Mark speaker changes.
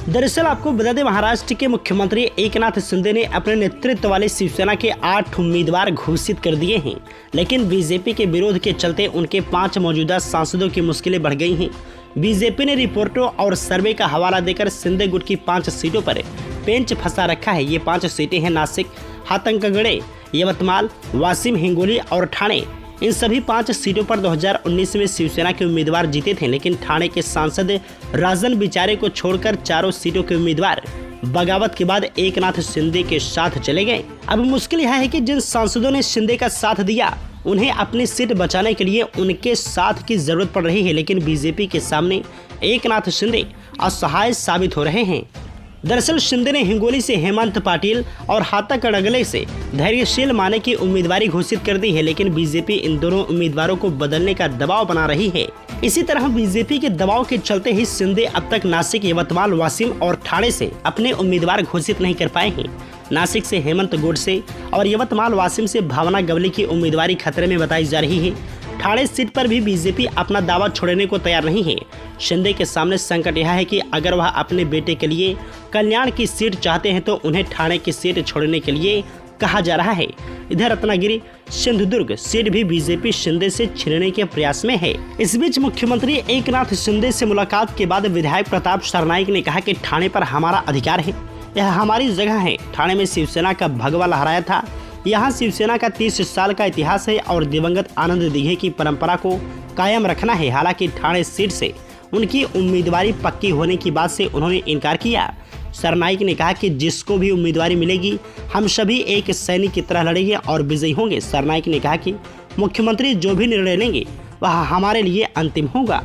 Speaker 1: दरअसल आपको बता दें, महाराष्ट्र के मुख्यमंत्री एकनाथ शिंदे ने अपने नेतृत्व वाले शिवसेना के 8 उम्मीदवार घोषित कर दिए हैं, लेकिन बीजेपी के विरोध के चलते उनके 5 मौजूदा सांसदों की मुश्किलें बढ़ गई हैं। बीजेपी ने रिपोर्टों और सर्वे का हवाला देकर शिंदे गुट की 5 सीटों पर पेंच फंसा रखा है। ये 5 सीटें हैं नासिक, हाथंगगड़े, यवतमाल, वाशिम, हिंगोली और ठाणे। इन सभी 5 सीटों पर 2019 में शिवसेना के उम्मीदवार जीते थे, लेकिन ठाणे के सांसद राजन बिचारे को छोड़कर चारों सीटों के उम्मीदवार बगावत के बाद एकनाथ शिंदे के साथ चले गए। अब मुश्किल यह है कि जिन सांसदों ने शिंदे का साथ दिया उन्हें अपनी सीट बचाने के लिए उनके साथ की जरूरत पड़ रही है, लेकिन बीजेपी के सामने एकनाथ शिंदे असहाय साबित हो रहे हैं। दरअसल शिंदे ने हिंगोली से हेमंत पाटिल और हाथंगगड़े से धैर्यशील माने की उम्मीदवारी घोषित कर दी है, लेकिन बीजेपी इन दोनों उम्मीदवारों को बदलने का दबाव बना रही है। इसी तरह बीजेपी के दबाव के चलते ही शिंदे अब तक नासिक, यवतमाल, वाशिम और ठाणे से अपने उम्मीदवार घोषित नहीं कर पाए हैं। नासिक से हेमंत गोडसे और यवतमाल वाशिम से भावना गवली की उम्मीदवारी खतरे में बताई जा रही है। ठाणे सीट पर भी बीजेपी अपना दावा छोड़ने को तैयार नहीं है। शिंदे के सामने संकट यह है कि अगर वह अपने बेटे के लिए कल्याण की सीट चाहते हैं तो उन्हें ठाणे की सीट छोड़ने के लिए कहा जा रहा है। इधर रत्नागिरी, सिंधुदुर्ग सीट भी बीजेपी शिंदे से छीनने के प्रयास में है। इस बीच मुख्यमंत्री एकनाथ शिंदे से मुलाकात के बाद विधायक प्रताप सरनाईक ने कहा कि ठाणे पर हमारा अधिकार है, यह हमारी जगह है। ठाणे में शिवसेना का भगवा लहराया था। यहाँ शिवसेना का 30 साल का इतिहास है और दिवंगत आनंद दिघे की परंपरा को कायम रखना है। हालांकि ठाणे सीट से उनकी उम्मीदवारी पक्की होने की बात से उन्होंने इनकार किया। सरनाईक ने कहा कि जिसको भी उम्मीदवारी मिलेगी हम सभी एक सैनिक की तरह लड़ेंगे और विजयी होंगे। सरनाईक ने कहा कि मुख्यमंत्री जो भी निर्णय लेंगे वह हमारे लिए अंतिम होगा।